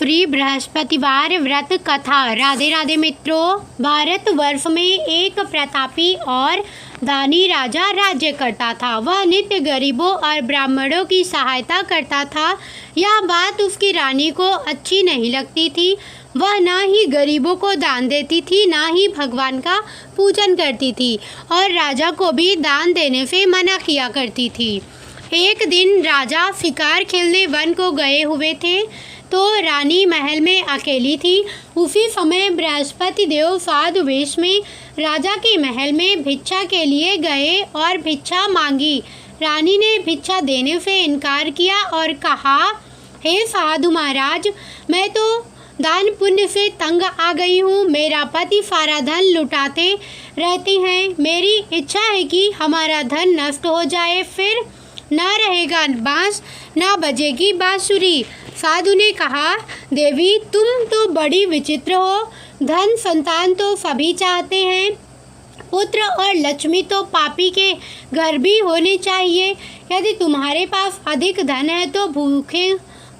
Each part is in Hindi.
श्री बृहस्पतिवार व्रत कथा। राधे राधे मित्रों, भारतवर्ष में एक प्रतापी और दानी राजा राज्य करता था। वह नित्य गरीबों और ब्राह्मणों की सहायता करता था। यह बात उसकी रानी को अच्छी नहीं लगती थी। वह ना ही गरीबों को दान देती थी, ना ही भगवान का पूजन करती थी और राजा को भी दान देने से मना किया करती थी। एक दिन राजा शिकार खेलने वन को गए हुए थे तो रानी महल में अकेली थी। उसी समय बृहस्पति देव साधु वेश में राजा के महल में भिक्षा के लिए गए और भिक्षा मांगी। रानी ने भिक्षा देने से इनकार किया और कहा, हे साधु महाराज, मैं तो दान पुण्य से तंग आ गई हूँ। मेरा पति सारा धन लुटाते रहते हैं। मेरी इच्छा है कि हमारा धन नष्ट हो जाए, फिर न रहेगा बांस, न बजेगी बांसुरी। साधु ने कहा, देवी तुम तो बड़ी विचित्र हो। धन संतान तो सभी चाहते हैं, पुत्र और लक्ष्मी तो पापी के घर भी होने चाहिए। यदि तुम्हारे पास अधिक धन है तो भूखे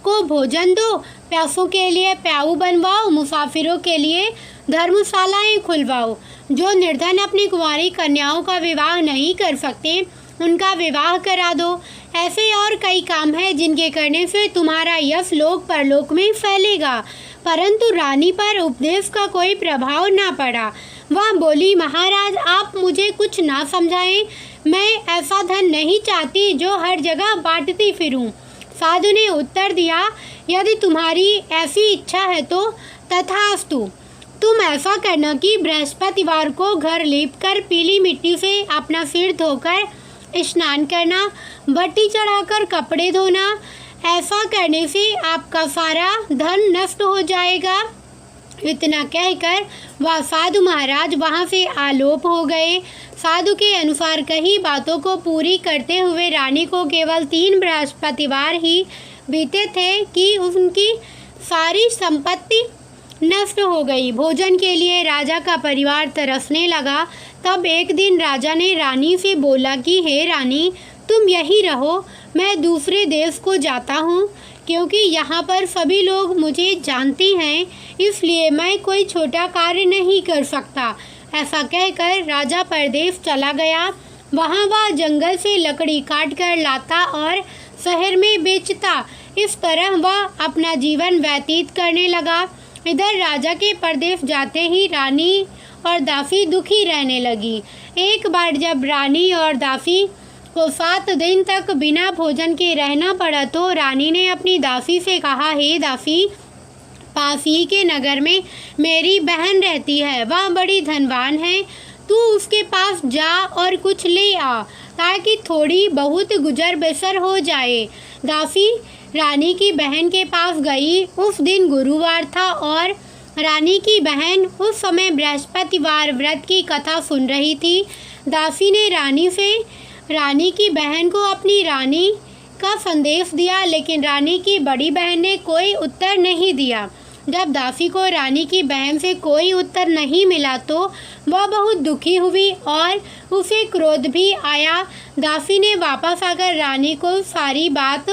को भोजन दो, प्यासों के लिए प्याऊ बनवाओ, मुसाफिरों के लिए धर्मशालाएं खुलवाओ। जो निर्धन अपनी कुंवारी कन्याओं का विवाह नहीं कर सकते, उनका विवाह करा दो। ऐसे और कई काम हैं जिनके करने से तुम्हारा यश लोक परलोक में फैलेगा। परंतु रानी पर उपदेश का कोई प्रभाव ना पड़ा। वह बोली, महाराज आप मुझे कुछ ना समझाएं। मैं ऐसा धन नहीं चाहती जो हर जगह बांटती फिरूं। साधु ने उत्तर दिया, यदि तुम्हारी ऐसी इच्छा है तो तथास्तु। तुम ऐसा करना कि बृहस्पतिवार को घर लीपकर पीली मिट्टी से अपना सिर धोकर स्नान करना, बत्ती चढ़ाकर कपड़े धोना। ऐसा करने से आपका सारा धन नष्ट हो जाएगा। इतना कहकर वह साधु महाराज वहाँ से आलोप हो गए। साधु के अनुसार कई बातों को पूरी करते हुए रानी को केवल 3 बृहस्पतिवार ही बीते थे कि उनकी सारी संपत्ति नष्ट हो गई। भोजन के लिए राजा का परिवार तरसने लगा। तब एक दिन राजा ने रानी से बोला कि हे रानी, तुम यहीं रहो, मैं दूसरे देश को जाता हूँ, क्योंकि यहाँ पर सभी लोग मुझे जानती हैं, इसलिए मैं कोई छोटा कार्य नहीं कर सकता। ऐसा कहकर राजा परदेश चला गया। वहाँ वह जंगल से लकड़ी काट कर लाता और शहर में बेचता। इस तरह वह अपना जीवन व्यतीत करने लगा। इधर राजा के परदेश जाते ही रानी और दासी दुखी रहने लगी। एक बार जब रानी और दासी को 7 दिन तक बिना भोजन के रहना पड़ा तो रानी ने अपनी दासी से कहा, हे दासी, पास ही के नगर में मेरी बहन रहती है, वह बड़ी धनवान है। तू उसके पास जा और कुछ ले आ, ताकि थोड़ी बहुत गुजर बसर हो जाए। दासी रानी की बहन के पास गई। उस दिन गुरुवार था और रानी की बहन उस समय बृहस्पतिवार व्रत की कथा सुन रही थी। दासी ने रानी की बहन को अपनी रानी का संदेश दिया, लेकिन रानी की बड़ी बहन ने कोई उत्तर नहीं दिया। जब दासी को रानी की बहन से कोई उत्तर नहीं मिला तो वह बहुत दुखी हुई और उसे क्रोध भी आया। दासी ने वापस आकर रानी को सारी बात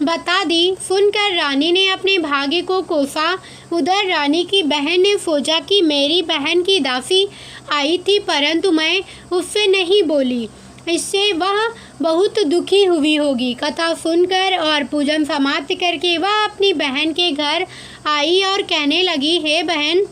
बता दी। सुनकर रानी ने अपने भाग्य को कोसा। उधर रानी की बहन ने सोचा कि मेरी बहन की दासी आई थी, परंतु मैं उससे नहीं बोली, इससे वह बहुत दुखी हुई होगी। कथा सुनकर और पूजन समाप्त करके वह अपनी बहन के घर आई और कहने लगी, हे बहन,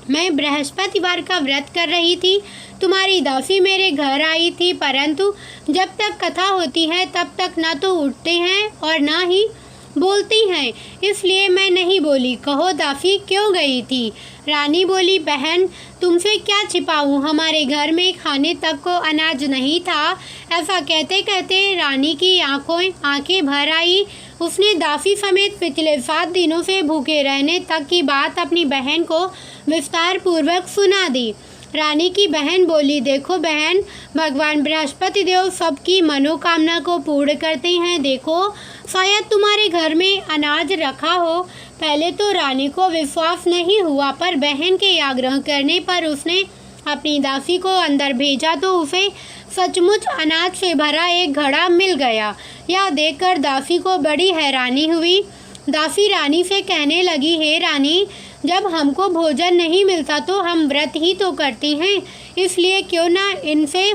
मैं बृहस्पतिवार का व्रत कर रही थी। तुम्हारी दासी मेरे घर आई थी, परंतु जब तक कथा होती है तब तक ना तो उठते हैं और ना ही बोलती हैं, इसलिए मैं नहीं बोली। कहो दासी क्यों गई थी? रानी बोली, बहन तुमसे क्या छिपाऊं, हमारे घर में खाने तक को अनाज नहीं था। ऐसा कहते कहते रानी की आंखें भर आई। उसने दासी समेत पिछले 7 दिनों से भूखे रहने तक की बात अपनी बहन को विस्तार पूर्वक सुना दी। रानी की बहन बोली, देखो बहन, भगवान बृहस्पति देव सबकी मनोकामना को पूर्ण करते हैं। देखो, शायद तुम्हारे घर में अनाज रखा हो। पहले तो रानी को विश्वास नहीं हुआ, पर बहन के आग्रह करने पर उसने अपनी दासी को अंदर भेजा तो उसे सचमुच अनाज से भरा एक घड़ा मिल गया। यह देखकर दासी को बड़ी हैरानी हुई। दासी रानी से कहने लगी, हे रानी, जब हमको भोजन नहीं मिलता तो हम व्रत ही तो करती हैं, इसलिए क्यों ना इनसे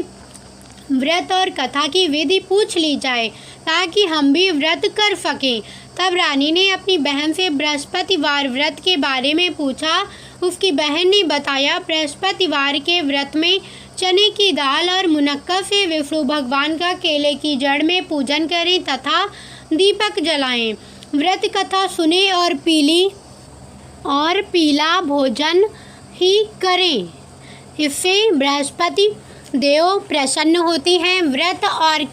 व्रत और कथा की विधि पूछ ली जाए ताकि हम भी व्रत कर सकें। तब रानी ने अपनी बहन से बृहस्पतिवार व्रत के बारे में पूछा। उसकी बहन ने बताया, बृहस्पतिवार के व्रत में चने की दाल और मुनक्का से विष्णु भगवान का केले की जड़ में पूजन करें तथा दीपक जलाएं। व्रत कथा सुने और पीला भोजन ही करें। इससे बृहस्पति देव प्रसन्न होती हैं। व्रत और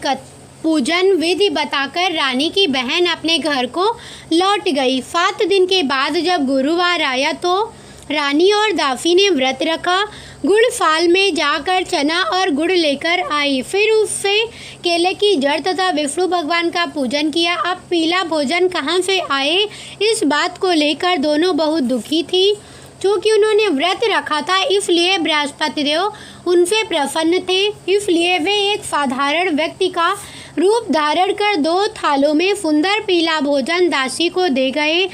पूजन विधि बताकर रानी की बहन अपने घर को लौट गई। 7 दिन के बाद जब गुरुवार आया तो रानी और दासी ने व्रत रखा। गुड़ फाल में जाकर चना और गुड़ लेकर आई, फिर उससे केले की जड़ तथा विष्णु भगवान का पूजन किया। अब पीला भोजन कहाँ से आए, इस बात को लेकर दोनों बहुत दुखी थी। क्योंकि उन्होंने व्रत रखा था इसलिए बृहस्पति देव उनसे प्रसन्न थे, इसलिए वे एक साधारण व्यक्ति का रूप धारण कर 2 थालों में सुंदर पीला भोजन दासी को दे गए।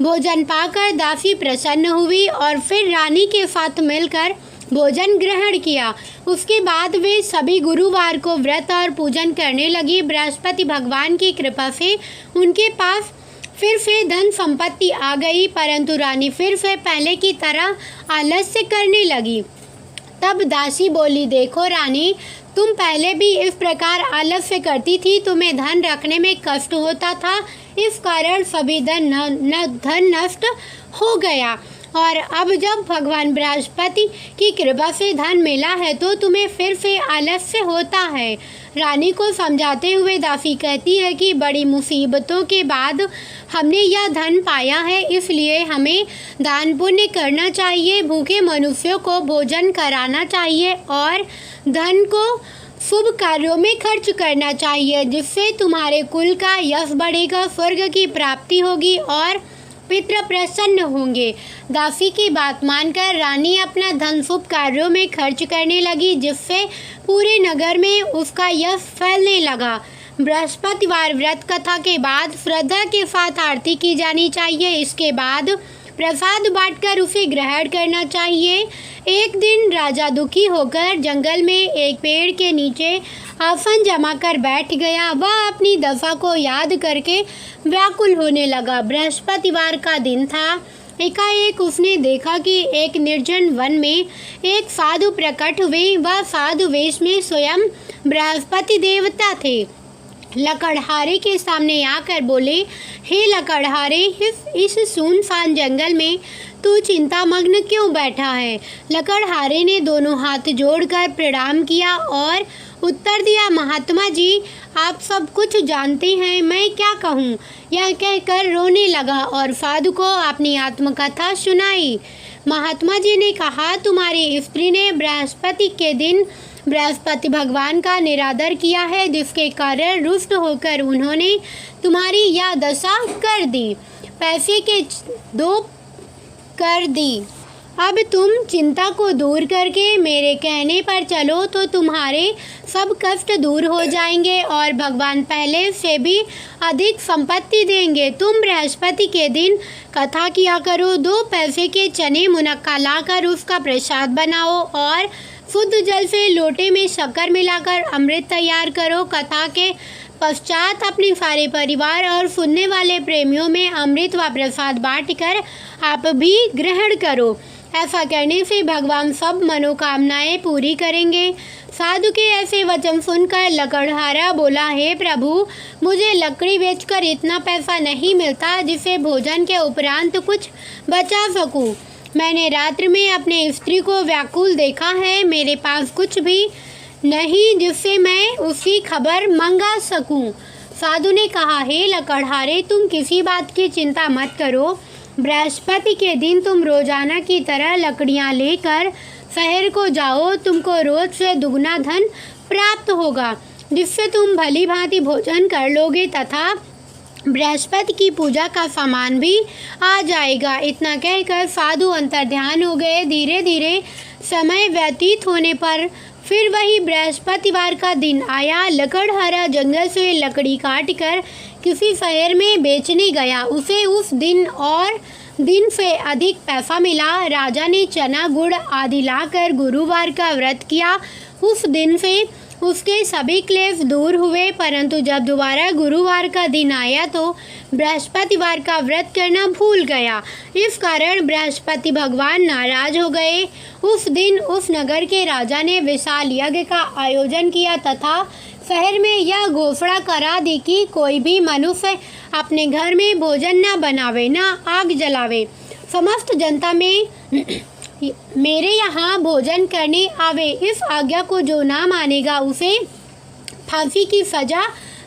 भोजन पाकर दासी प्रसन्न हुई और फिर रानी के साथ मिलकर भोजन ग्रहण किया। उसके बाद वे सभी गुरुवार को व्रत और पूजन करने लगी। बृहस्पति भगवान की कृपा से उनके पास फिर से धन संपत्ति आ गई, परंतु रानी फिर से पहले की तरह आलस्य करने लगी। तब दासी बोली, देखो रानी, तुम पहले भी इस प्रकार आलस्य करती थी, तुम्हें धन रखने में कष्ट होता था, इस कारण सभी धन नष्ट हो गया। और अब जब भगवान बृहस्पति की कृपा से धन मिला है तो तुम्हें फिर से आलस्य होता है। रानी को समझाते हुए दासी कहती है कि बड़ी मुसीबतों के बाद हमने यह धन पाया है, इसलिए हमें दान पुण्य करना चाहिए, भूखे मनुष्यों को भोजन कराना चाहिए और धन को शुभ कार्यों में खर्च करना चाहिए, जिससे तुम्हारे कुल का यश बढ़ेगा, स्वर्ग की प्राप्ति होगी और पितृ प्रसन्न होंगे। दासी की बात मानकर रानी अपना धन शुभ कार्यों में खर्च करने लगी, जिससे पूरे नगर में उसका यश फैलने लगा। बृहस्पतिवार व्रत कथा के बाद श्रद्धा के साथ आरती की जानी चाहिए। इसके बाद प्रसाद बांटकर उसे ग्रहण करना चाहिए। एक दिन राजा दुखी होकर जंगल में एक पेड़ के नीचे आसन जमा कर बैठ गया। वह अपनी दशा को याद करके व्याकुल होने लगा। बृहस्पतिवार का दिन था। एकाएक उसने देखा कि एक निर्जन वन में एक साधु प्रकट हुए। वह साधु वेश में स्वयं बृहस्पति देवता थे। लकड़हारे के सामने आकर बोले, हे लकड़हारे, इस सुनसान जंगल में तू चिंतामग्न क्यों बैठा है? लकड़हारे ने दोनों हाथ जोड़कर प्रणाम किया और उत्तर दिया, महात्मा जी, आप सब कुछ जानते हैं, मैं क्या कहूँ? यह कहकर रोने लगा और साधु को अपनी आत्मकथा सुनाई। महात्मा जी ने कहा, तुम्हारी स्त्री ने बृहस्पति के दिन बृहस्पति भगवान का निरादर किया है, जिसके कारण रुष्ट होकर उन्होंने तुम्हारी यह दशा कर दी, पैसे के 2 कर दी। अब तुम चिंता को दूर करके मेरे कहने पर चलो तो तुम्हारे सब कष्ट दूर हो जाएंगे और भगवान पहले से भी अधिक संपत्ति देंगे। तुम बृहस्पति के दिन कथा किया करो, 2 पैसे के चने मुनक्का लाकर उसका प्रसाद बनाओ और शुद्ध जल से लोटे में शक्कर मिलाकर अमृत तैयार करो। कथा के पश्चात अपने सारे परिवार और सुनने वाले प्रेमियों में अमृत व प्रसाद बांटकर आप भी ग्रहण करो। ऐसा करने से भगवान सब मनोकामनाएं पूरी करेंगे। साधु के ऐसे वचन सुनकर लकड़हारा बोला, हे प्रभु, मुझे लकड़ी बेचकर इतना पैसा नहीं मिलता जिससे भोजन के उपरांत कुछ बचा सकूं। मैंने रात्रि में अपने स्त्री को व्याकुल देखा है, मेरे पास कुछ भी नहीं जिससे मैं उसकी खबर मंगा सकूं। साधु ने कहा, हे लकड़हारे, तुम किसी बात की चिंता मत करो। बृहस्पति के दिन तुम रोजाना की तरह लकड़ियां लेकर शहर को जाओ। तुमको रोज से दुगना धन प्राप्त होगा, जिससे तुम भली भांति भोजन कर लोगे तथा बृहस्पति की पूजा का सामान भी आ जाएगा। इतना कहकर साधु अंतर्ध्यान हो गए। धीरे धीरे समय व्यतीत होने पर फिर वही बृहस्पतिवार का दिन आया। लकड़हारा जंगल से लकड़ी काटकर किसी शहर में बेचने गया। उसे उस दिन से अधिक पैसा मिला। राजा ने चना गुड़ आदि लाकर गुरुवार का व्रत किया। उस दिन से उसके सभी क्लेश दूर हुए, परंतु जब दोबारा गुरुवार का दिन आया तो बृहस्पतिवार का व्रत करना भूल गया। इस कारण बृहस्पति भगवान नाराज हो गए। उस दिन उस नगर के राजा ने विशाल यज्ञ का आयोजन किया तथा शहर में यह घोषणा करा दी कि कोई भी मनुष्य अपने घर में भोजन न बनावे, न आग जलावे। समस्त जनता में मेरे यहाँ भोजन करने आवे। इस आज्ञा को जो ना मानेगा उसे फांसी की सजा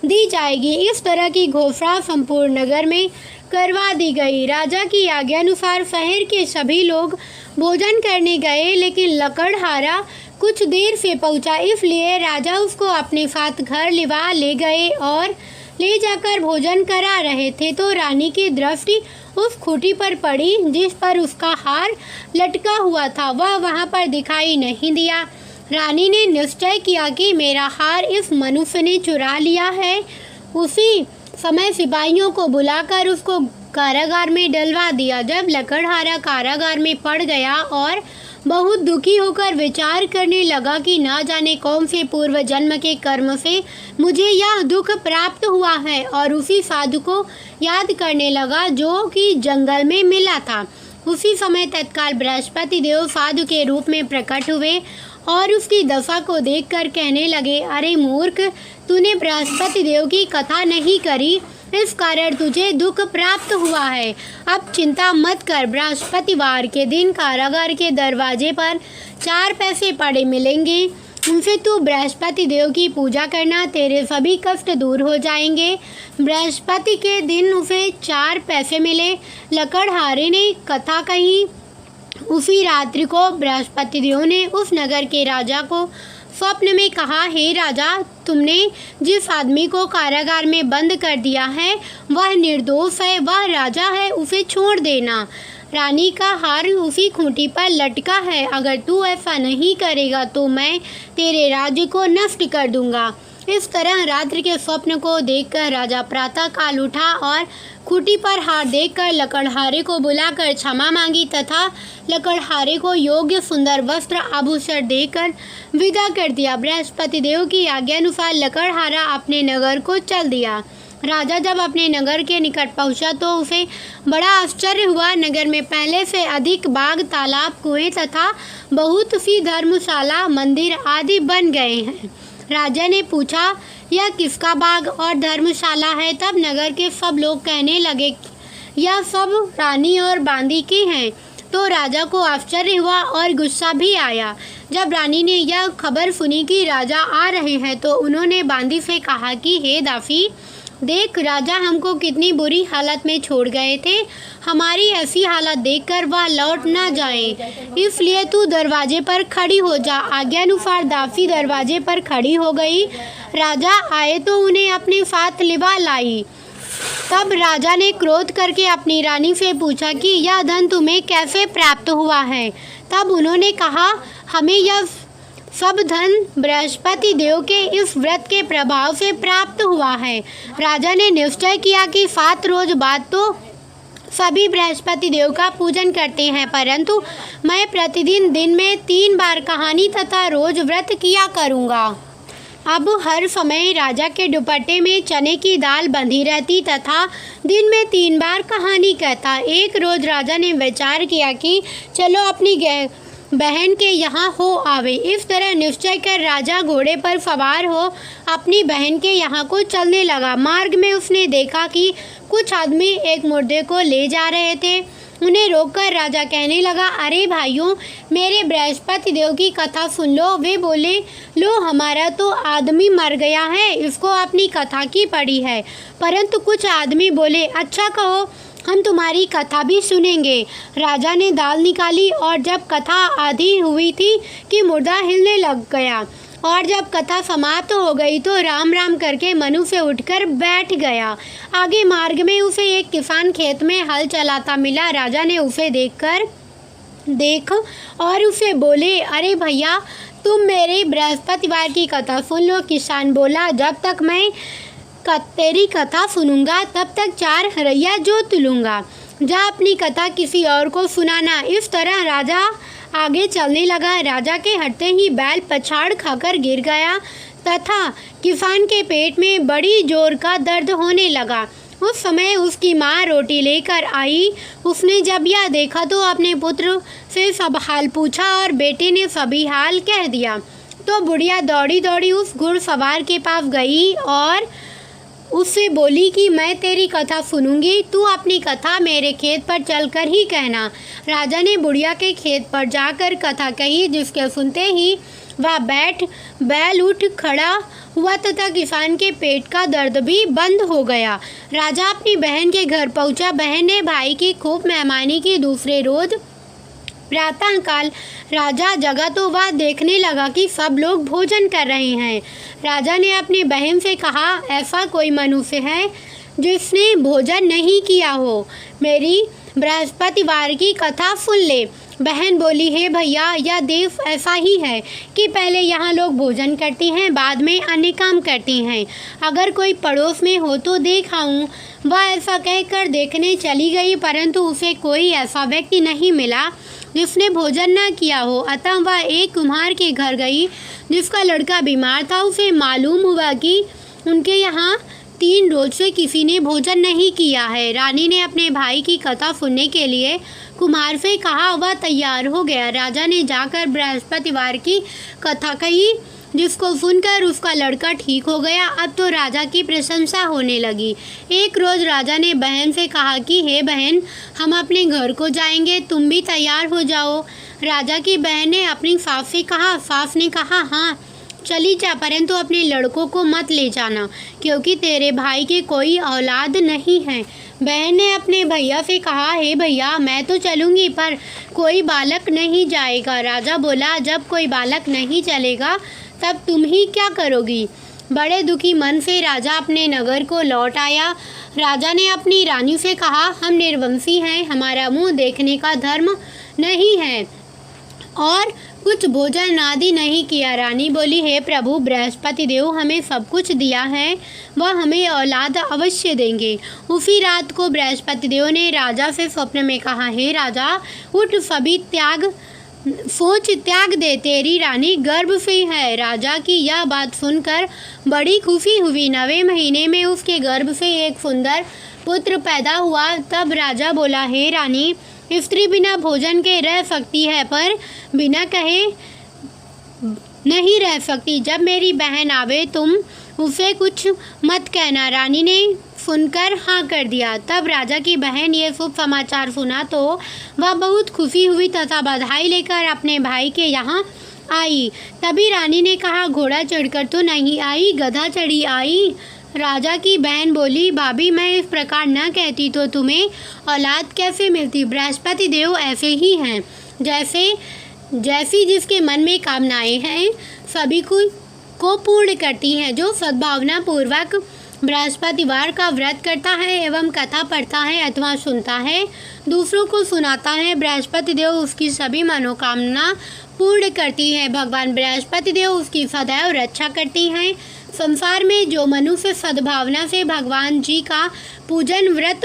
दी जाएगी। इस तरह की घोषणा संपूर्ण नगर में करवा दी गई। राजा की आज्ञा अनुसार शहर के सभी लोग भोजन करने गए, लेकिन लकड़हारा कुछ देर से पहुंचा, इसलिए राजा उसको अपने साथ घर ले गए और ले जाकर भोजन करा रहे थे तो रानी की दृष्टि उस खूंटी पर पड़ी जिस पर उसका हार लटका हुआ था। वह वहां पर दिखाई नहीं दिया। रानी ने निश्चय किया कि मेरा हार इस मनुष्य ने चुरा लिया है। उसी समय सिपाहियों को बुलाकर उसको कारागार में डलवा दिया। जब लकड़हारा कारागार में पड़ गया और बहुत दुखी होकर विचार करने लगा कि न जाने कौन से पूर्व जन्म के कर्म से मुझे यह दुख प्राप्त हुआ है, और उसी साधु को याद करने लगा जो कि जंगल में मिला था। उसी समय तत्काल बृहस्पति देव साधु के रूप में प्रकट हुए और उसकी दशा को देखकर कहने लगे, अरे मूर्ख, तूने बृहस्पति देव की कथा नहीं करी, इस कारण तुझे दुख प्राप्त हुआ है। अब चिंता मत कर, बृहस्पतिवार के दिन कारागार के दरवाजे पर 4 पैसे पड़े मिलेंगे। उनसे तू बृहस्पति देव की पूजा करना, तेरे सभी कष्ट दूर हो जाएंगे। बृहस्पति के दिन उसे 4 पैसे मिले। लकड़हारे ने कथा कही। उसी रात्रि को बृहस्पति देव ने उस नगर के राजा को स्वप्न में कहा, हे राजा, तुमने जिस आदमी को कारागार में बंद कर दिया है वह निर्दोष है, वह राजा है, उसे छोड़ देना। रानी का हार उसी खूंटी पर लटका है। अगर तू ऐसा नहीं करेगा तो मैं तेरे राज्य को नष्ट कर दूंगा। इस तरह रात्रि के स्वप्न को देखकर राजा प्रातः काल उठा और खूंटी पर हार देखकर लकड़हारे को बुलाकर क्षमा मांगी तथा लकड़हारे को योग्य सुंदर वस्त्र आभूषण देकर विदा कर दिया। बृहस्पति देव की आज्ञानुसार लकड़हारा अपने नगर को चल दिया। राजा जब अपने नगर के निकट पहुंचा तो उसे बड़ा आश्चर्य हुआ। नगर में पहले से अधिक बाग, तालाब, कुएं तथा बहुत सी धर्मशाला, मंदिर आदि बन गए हैं। राजा ने पूछा, यह किसका बाग और धर्मशाला है? तब नगर के सब लोग कहने लगे, यह सब रानी और बांदी के हैं। तो राजा को आश्चर्य हुआ और गुस्सा भी आया। जब रानी ने यह खबर सुनी कि राजा आ रहे हैं तो उन्होंने बांदी से कहा कि हे दासी, देख, राजा हमको कितनी बुरी हालत में छोड़ गए थे। हमारी ऐसी हालत देखकर वह लौट ना जाए, इसलिए तू दरवाजे पर खड़ी हो जा। आज्ञानुसार दासी दरवाजे पर खड़ी हो गई। राजा आए तो उन्हें अपने साथ लिवा लाई। तब राजा ने क्रोध करके अपनी रानी से पूछा कि यह धन तुम्हें कैसे प्राप्त हुआ है? तब उन्होंने कहा, हमें यह सब धन बृहस्पति देव के इस व्रत के प्रभाव से प्राप्त हुआ है। राजा ने निश्चय किया कि 7 रोज बाद तो सभी बृहस्पति देव का पूजन करते हैं, परंतु मैं प्रतिदिन दिन में 3 बार कहानी तथा रोज व्रत किया करूँगा। अब हर समय राजा के दुपट्टे में चने की दाल बंधी रहती तथा दिन में 3 बार कहानी कहता। एक रोज राजा ने विचार किया कि चलो अपनी बहन के यहाँ हो आवे। इस तरह निश्चय कर राजा घोड़े पर सवार हो अपनी बहन के यहाँ को चलने लगा। मार्ग में उसने देखा कि कुछ आदमी एक मुर्दे को ले जा रहे थे। उन्हें रोककर राजा कहने लगा, अरे भाइयों, मेरे बृहस्पति देव की कथा सुन लो। वे बोले, लो, हमारा तो आदमी मर गया है, इसको अपनी कथा की पड़ी है। परंतु कुछ आदमी बोले, अच्छा कहो, हम तुम्हारी कथा भी सुनेंगे। राजा ने दाल निकाली और जब कथा आधी हुई थी कि मुर्दा हिलने लग गया, और जब कथा समाप्त हो गई तो राम राम करके मनु से उठकर बैठ गया। आगे मार्ग में उसे एक किसान खेत में हल चलाता मिला। राजा ने उसे देख और उसे बोले, अरे भैया, तुम मेरे बृहस्पतिवार की कथा सुन लो। किसान बोला, जब तक मैं तेरी कथा सुनूंगा, तब तक 4 हरैया जोत लूँगा। जा अपनी कथा किसी और को सुनाना। इस तरह राजा आगे चलने लगा। राजा के हटते ही बैल पछाड़ खाकर गिर गया तथा किसान के पेट में बड़ी जोर का दर्द होने लगा। उस समय उसकी माँ रोटी लेकर आई। उसने जब यह देखा तो अपने पुत्र से सब हाल पूछा और बेटे ने सभी हाल कह दिया। तो बुढ़िया दौड़ी दौड़ी उस घुड़सवार के पास गई और उससे बोली कि मैं तेरी कथा सुनूंगी, तू अपनी कथा मेरे खेत पर चलकर ही कहना। राजा ने बुढ़िया के खेत पर जाकर कथा कही, जिसके सुनते ही वह बैल उठ खड़ा हुआ तथा किसान के पेट का दर्द भी बंद हो गया। राजा अपनी बहन के घर पहुंचा। बहन ने भाई की खूब मेहमानी की। दूसरे रोज प्रातःकाल राजा जगा तो वह देखने लगा कि सब लोग भोजन कर रहे हैं। राजा ने अपनी बहन से कहा, ऐसा कोई मनुष्य है जिसने भोजन नहीं किया हो, मेरी बृहस्पतिवार की कथा सुन ले। बहन बोली, हे भैया, यह देश ऐसा ही है कि पहले यहाँ लोग भोजन करते हैं, बाद में अन्य काम करते हैं। अगर कोई पड़ोस में हो तो देख आऊँ। वह ऐसा कहकर देखने चली गई, परंतु उसे कोई ऐसा व्यक्ति नहीं मिला जिसने भोजन न किया हो। अतः वह एक कुम्हार के घर गई जिसका लड़का बीमार था। उसे मालूम हुआ कि उनके यहाँ 3 रोज से किसी ने भोजन नहीं किया है। रानी ने अपने भाई की कथा सुनने के लिए कुम्हार से कहा। वह तैयार हो गया। राजा ने जाकर बृहस्पतिवार की कथा कही, जिसको सुनकर उसका लड़का ठीक हो गया। अब तो राजा की प्रशंसा होने लगी। एक रोज़ राजा ने बहन से कहा कि हे बहन, हम अपने घर को जाएंगे, तुम भी तैयार हो जाओ। राजा की बहन ने अपनी सास से कहा। सास ने कहा, हाँ चली जा, परंतु अपने लड़कों को मत ले जाना, क्योंकि तेरे भाई की कोई औलाद नहीं है। बहन ने अपने भैया से कहा, हे भैया, मैं तो चलूँगी, पर कोई बालक नहीं जाएगा। राजा बोला, जब कोई बालक नहीं चलेगा तब तुम ही क्या करोगी। बड़े दुखी मन से राजा अपने नगर को लौट आया। राजा ने अपनी रानी से कहा, हम निर्वंशी हैं, हमारा मुंह देखने का धर्म नहीं है और कुछ भोजन आदि नहीं किया। रानी बोली, हे प्रभु, बृहस्पति देव हमें सब कुछ दिया है, वह हमें औलाद अवश्य देंगे। उसी रात को बृहस्पति देव ने राजा से स्वप्न में कहा, हे राजा, उठ, सभी सोच त्याग दे, तेरी रानी गर्भ से है। राजा की यह बात सुनकर बड़ी खुशी हुई। 9वें महीने में उसके गर्भ से एक सुंदर पुत्र पैदा हुआ। तब राजा बोला, हे रानी, स्त्री बिना भोजन के रह सकती है, पर बिना कहे नहीं रह सकती। जब मेरी बहन आवे तुम उसे कुछ मत कहना। रानी ने सुनकर हाँ कर दिया। तब राजा की बहन ये शुभ समाचार सुना तो वह बहुत खुशी हुई तथा बधाई लेकर अपने भाई के यहाँ आई। तभी रानी ने कहा, घोड़ा चढ़कर तो नहीं आई, गधा चढ़ी आई। राजा की बहन बोली, भाभी, मैं इस प्रकार न कहती तो तुम्हें औलाद कैसे मिलती। बृहस्पति देव ऐसे ही हैं, जैसी जिसके मन में कामनाएं हैं सभी को पूर्ण करती हैं। जो सद्भावना पूर्वक बृहस्पतिवार का व्रत करता है एवं कथा पढ़ता है अथवा सुनता है, दूसरों को सुनाता है, बृहस्पति देव उसकी सभी मनोकामना पूर्ण करती है। भगवान बृहस्पति देव उसकी सदैव रक्षा करती हैं। संसार में जो मनुष्य सद्भावना से भगवान जी का पूजन व्रत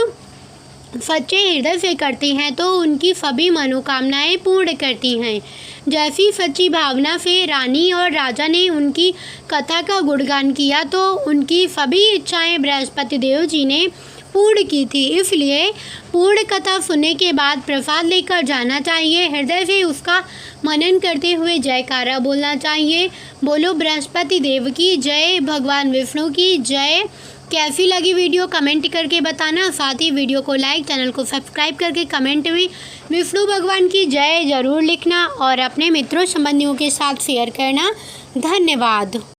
सच्चे हृदय से करती हैं तो उनकी सभी मनोकामनाएं पूर्ण करती हैं। जैसी सच्ची भावना से रानी और राजा ने उनकी कथा का गुणगान किया तो उनकी सभी इच्छाएं बृहस्पति देव जी ने पूर्ण की थी। इसलिए पूर्ण कथा सुनने के बाद प्रसाद लेकर जाना चाहिए। हृदय से उसका मनन करते हुए जयकारा बोलना चाहिए। बोलो बृहस्पति देव की जय, भगवान विष्णु की जय। कैसी लगी वीडियो कमेंट करके बताना। साथ ही वीडियो को लाइक, चैनल को सब्सक्राइब करके कमेंट में विष्णु भगवान की जय ज़रूर लिखना और अपने मित्रों संबंधियों के साथ शेयर करना। धन्यवाद।